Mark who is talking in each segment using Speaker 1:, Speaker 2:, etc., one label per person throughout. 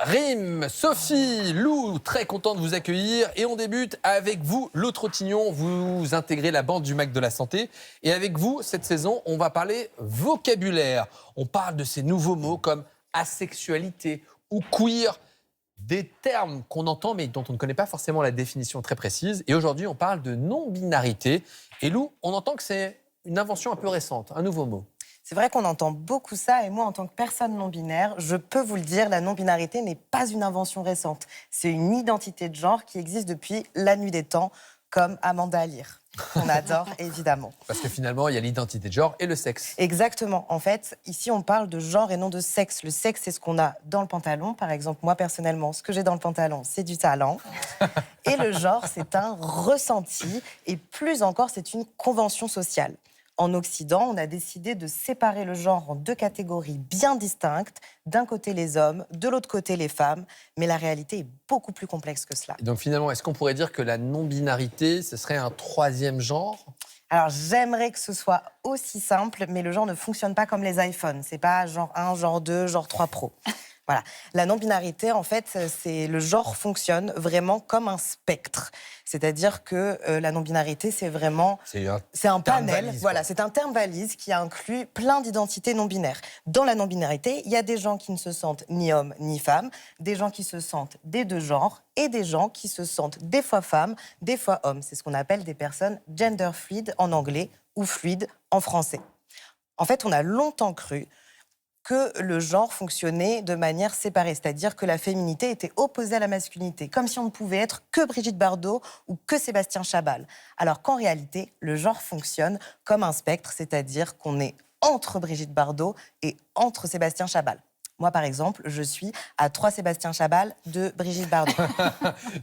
Speaker 1: Rime, Sophie, Lou, très content de vous accueillir. Et on débute avec vous, Lou Trottignon. Vous intégrez la bande du Mac de la Santé. Et avec vous, cette saison, on va parler vocabulaire. On parle de ces nouveaux mots comme asexualité ou queer. Des termes qu'on entend mais dont on ne connaît pas forcément la définition très précise. Et aujourd'hui, on parle de non-binarité. Et Lou, on entend que c'est une invention un peu récente, un nouveau mot.
Speaker 2: C'est vrai qu'on entend beaucoup ça, et moi, en tant que personne non-binaire, je peux vous le dire, la non-binarité n'est pas une invention récente. C'est une identité de genre qui existe depuis la nuit des temps, comme Amanda Lear, qu'on adore, évidemment.
Speaker 1: Parce que finalement, il y a l'identité de genre et le sexe.
Speaker 2: Exactement. En fait, ici, on parle de genre et non de sexe. Le sexe, c'est ce qu'on a dans le pantalon. Par exemple, moi, personnellement, ce que j'ai dans le pantalon, c'est du talent. Et le genre, c'est un ressenti. Et plus encore, c'est une convention sociale. En Occident, on a décidé de séparer le genre en deux catégories bien distinctes. D'un côté les hommes, de l'autre côté les femmes. Mais la réalité est beaucoup plus complexe que cela.
Speaker 1: Et donc finalement, est-ce qu'on pourrait dire que la non-binarité, ce serait un troisième genre ?
Speaker 2: Alors j'aimerais que ce soit aussi simple, mais le genre ne fonctionne pas comme les iPhones. C'est pas genre 1, genre 2, genre 3 Pro. Voilà. La non-binarité, en fait, le genre fonctionne vraiment comme un spectre. C'est-à-dire que la non-binarité, c'est vraiment... C'est un panel,
Speaker 1: valise,
Speaker 2: voilà,
Speaker 1: quoi.
Speaker 2: c'est un terme valise qui inclut plein d'identités non-binaires. Dans la non-binarité, il y a des gens qui ne se sentent ni hommes ni femmes, des gens qui se sentent des deux genres et des gens qui se sentent des fois femmes, des fois hommes. C'est ce qu'on appelle des personnes gender fluid en anglais ou fluide en français. En fait, on a longtemps cru que le genre fonctionnait de manière séparée, c'est-à-dire que la féminité était opposée à la masculinité, comme si on ne pouvait être que Brigitte Bardot ou que Sébastien Chabal. Alors qu'en réalité, le genre fonctionne comme un spectre, c'est-à-dire qu'on est entre Brigitte Bardot et entre Sébastien Chabal. Moi, par exemple, je suis à 3 Sébastien Chabal de Brigitte Bardot.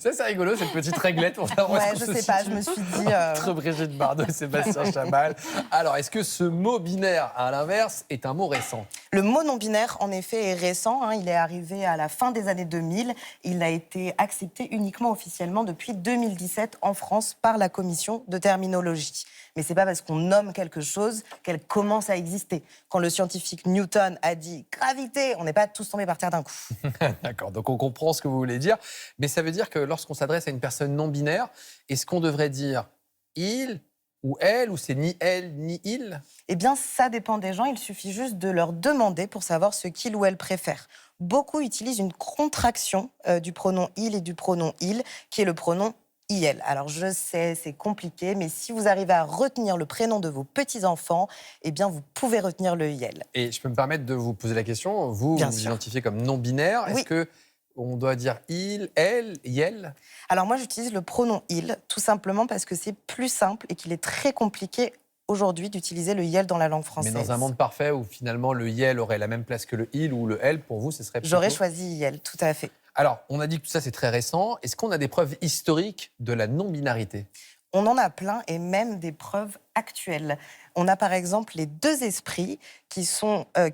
Speaker 1: Ça, c'est rigolo, cette petite réglette pour savoir
Speaker 2: Ouais,
Speaker 1: où
Speaker 2: je
Speaker 1: est-ce qu'on
Speaker 2: sais
Speaker 1: se
Speaker 2: pas,
Speaker 1: situe
Speaker 2: je me suis dit...
Speaker 1: entre Brigitte Bardot et Sébastien Chabal. Alors, est-ce que ce mot binaire, à l'inverse, est un mot récent ?
Speaker 2: Le mot non-binaire, en effet, est récent. Il est arrivé à la fin des années 2000. Il a été accepté uniquement officiellement depuis 2017 en France par la Commission de terminologie. Mais c'est pas parce qu'on nomme quelque chose qu'elle commence à exister. Quand le scientifique Newton a dit « gravité », on n'est pas tous tombés par terre d'un coup.
Speaker 1: D'accord, donc on comprend ce que vous voulez dire. Mais ça veut dire que lorsqu'on s'adresse à une personne non-binaire, est-ce qu'on devrait dire « il » ou « elle » ou c'est ni « elle » ni « il » ?
Speaker 2: Eh bien, ça dépend des gens. Il suffit juste de leur demander pour savoir ce qu'il ou elle préfère. Beaucoup utilisent une contraction du pronom « il » et du pronom « il », qui est le pronom IL. Alors je sais, c'est compliqué, mais si vous arrivez à retenir le prénom de vos petits-enfants, eh bien vous pouvez retenir le IL.
Speaker 1: Et je peux me permettre de vous poser la question, vous
Speaker 2: Bien
Speaker 1: vous
Speaker 2: sûr.
Speaker 1: identifiez comme non-binaire,
Speaker 2: Oui.
Speaker 1: est-ce que on doit dire il, elle, yel ?
Speaker 2: Alors moi j'utilise le pronom IL, tout simplement parce que c'est plus simple et qu'il est très compliqué aujourd'hui d'utiliser le IL dans la langue
Speaker 1: Mais
Speaker 2: française.
Speaker 1: dans un monde parfait où finalement le yel aurait la même place que le il ou le elle, pour vous, ce serait plutôt...
Speaker 2: J'aurais choisi IL, tout à fait.
Speaker 1: Alors, on a dit que tout ça, c'est très récent. Est-ce qu'on a des preuves historiques de la non-binarité ?
Speaker 2: On en a plein et même des preuves actuelles. On a par exemple les deux esprits qui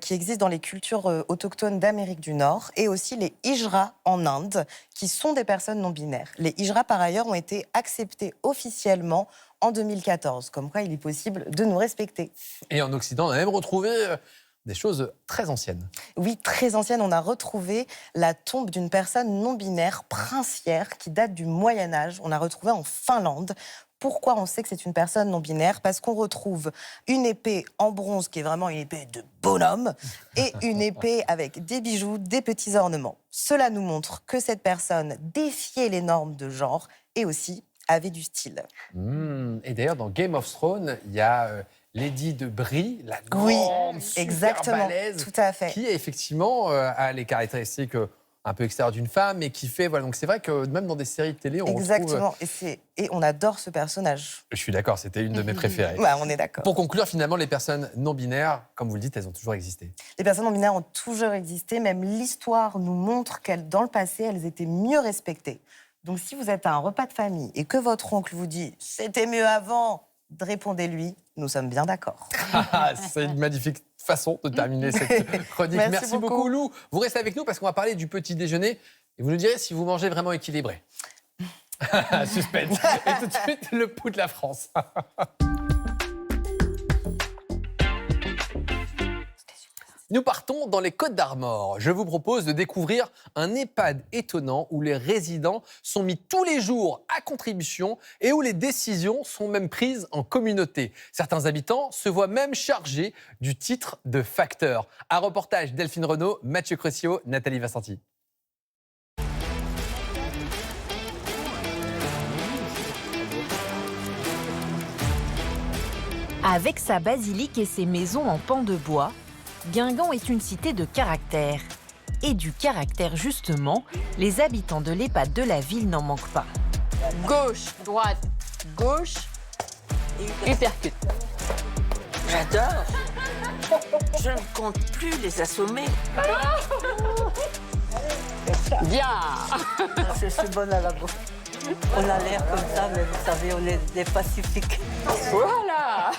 Speaker 2: existent dans les cultures autochtones d'Amérique du Nord et aussi les Hijra en Inde qui sont des personnes non binaires. Les Hijra par ailleurs ont été acceptés officiellement en 2014, comme quoi il est possible de nous respecter.
Speaker 1: Et en Occident, on a même retrouvé des choses très anciennes.
Speaker 2: Oui, très ancienne, on a retrouvé la tombe d'une personne non-binaire princière qui date du Moyen-Âge. On a retrouvé en Finlande. Pourquoi on sait que c'est une personne non-binaire ? Parce qu'on retrouve une épée en bronze qui est vraiment une épée de bonhomme et une épée avec des bijoux, des petits ornements. Cela nous montre que cette personne défiait les normes de genre et aussi avait du style.
Speaker 1: Et d'ailleurs, dans Game of Thrones, il y a Lady de Brie, la grande, super
Speaker 2: exactement,
Speaker 1: balèze,
Speaker 2: tout à fait.
Speaker 1: qui effectivement a les caractéristiques un peu extérieures d'une femme et qui fait... Voilà, donc c'est vrai que même dans des séries de télé, on retrouve...
Speaker 2: Exactement, et on adore ce personnage.
Speaker 1: Je suis d'accord, c'était une de mes préférées.
Speaker 2: Ouais, on est d'accord.
Speaker 1: Pour conclure, finalement, les personnes non-binaires, comme vous le dites, elles ont toujours existé.
Speaker 2: Les personnes non-binaires ont toujours existé, même l'histoire nous montre qu'elles, dans le passé, elles étaient mieux respectées. Donc si vous êtes à un repas de famille et que votre oncle vous dit « c'était mieux avant », répondez-lui « nous sommes bien d'accord ».
Speaker 1: C'est une magnifique façon de terminer cette chronique. Merci beaucoup, Lou. Vous restez avec nous parce qu'on va parler du petit déjeuner et vous nous direz si vous mangez vraiment équilibré. Suspense. Et tout de suite, le pouls de la France. Nous partons dans les Côtes-d'Armor. Je vous propose de découvrir un EHPAD étonnant où les résidents sont mis tous les jours à contribution et où les décisions sont même prises en communauté. Certains habitants se voient même chargés du titre de facteur. Un reportage Delphine Renaud, Mathieu Crescio, Nathalie Vincenti.
Speaker 3: Avec sa basilique et ses maisons en pan de bois, Guingamp est une cité de caractère. Et du caractère justement, les habitants de l'EHPAD de la ville n'en manquent pas.
Speaker 4: Gauche, droite, gauche, uppercut.
Speaker 5: J'adore. Je ne compte plus les assommer.
Speaker 4: Bien.
Speaker 6: Je suis bonne à la bouffe. On a l'air comme ça, mais vous savez, on est des pacifiques.
Speaker 4: Voilà.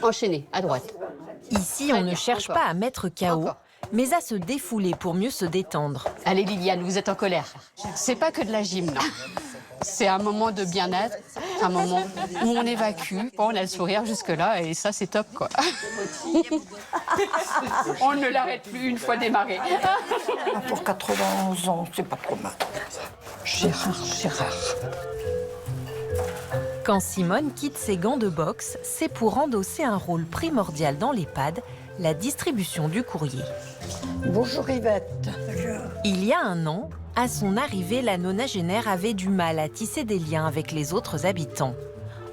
Speaker 4: Enchaînez, à droite.
Speaker 3: Ici, on ne cherche pas à mettre KO, mais à se défouler pour mieux se détendre.
Speaker 4: Allez Liliane, vous êtes en colère. C'est pas que de la gym, non. C'est un moment de bien-être, un moment où on évacue. Bon, on a le sourire jusque-là et ça, c'est top, quoi. On ne l'arrête plus une fois démarré.
Speaker 6: Pour 91 ans, c'est pas trop mal. Gérard.
Speaker 3: Quand Simone quitte ses gants de boxe, c'est pour endosser un rôle primordial dans l'EHPAD, la distribution du courrier.
Speaker 6: Bonjour Yvette.
Speaker 3: Il y a un an, à son arrivée, la nonagénaire avait du mal à tisser des liens avec les autres habitants.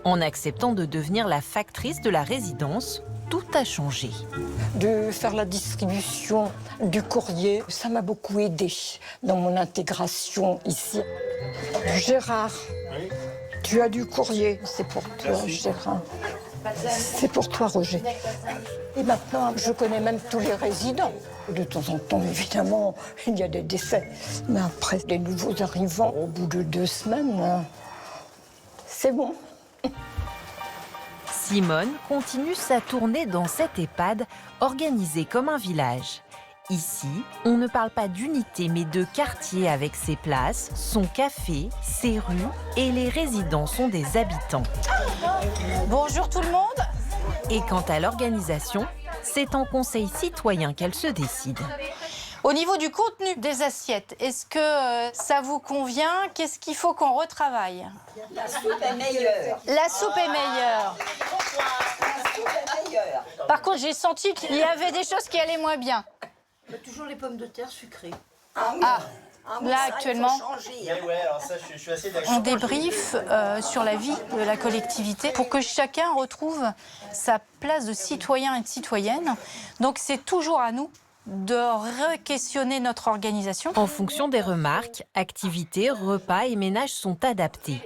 Speaker 3: En acceptant de devenir la factrice de la résidence, tout a changé.
Speaker 7: De faire la distribution du courrier, ça m'a beaucoup aidée dans mon intégration ici. Gérard, tu as du courrier. C'est pour toi, Gérard. C'est pour toi, Roger. Et maintenant, je connais même tous les résidents. De temps en temps, évidemment, il y a des décès. Mais après, les nouveaux arrivants, au bout de 2 semaines, c'est bon.
Speaker 3: Simone continue sa tournée dans cet EHPAD organisé comme un village. Ici, on ne parle pas d'unité mais de quartier avec ses places, son café, ses rues et les résidents sont des habitants.
Speaker 8: Bonjour tout le monde.
Speaker 3: Et quant à l'organisation, c'est en conseil citoyen qu'elle se décide.
Speaker 8: Au niveau du contenu des assiettes, est-ce que ça vous convient? Qu'est-ce qu'il faut qu'on retravaille?
Speaker 6: La soupe est meilleure.
Speaker 8: La soupe est meilleure. Par contre, j'ai senti qu'il y avait des choses qui allaient moins bien.
Speaker 6: Toujours les pommes de terre sucrées.
Speaker 8: Ah, là actuellement,
Speaker 5: Je suis assez d'accord.
Speaker 8: on débriefe sur la vie de la collectivité pour que chacun retrouve sa place de citoyen et de citoyenne. Donc c'est toujours à nous de re-questionner notre organisation.
Speaker 3: En fonction des remarques, activités, repas et ménages sont adaptés.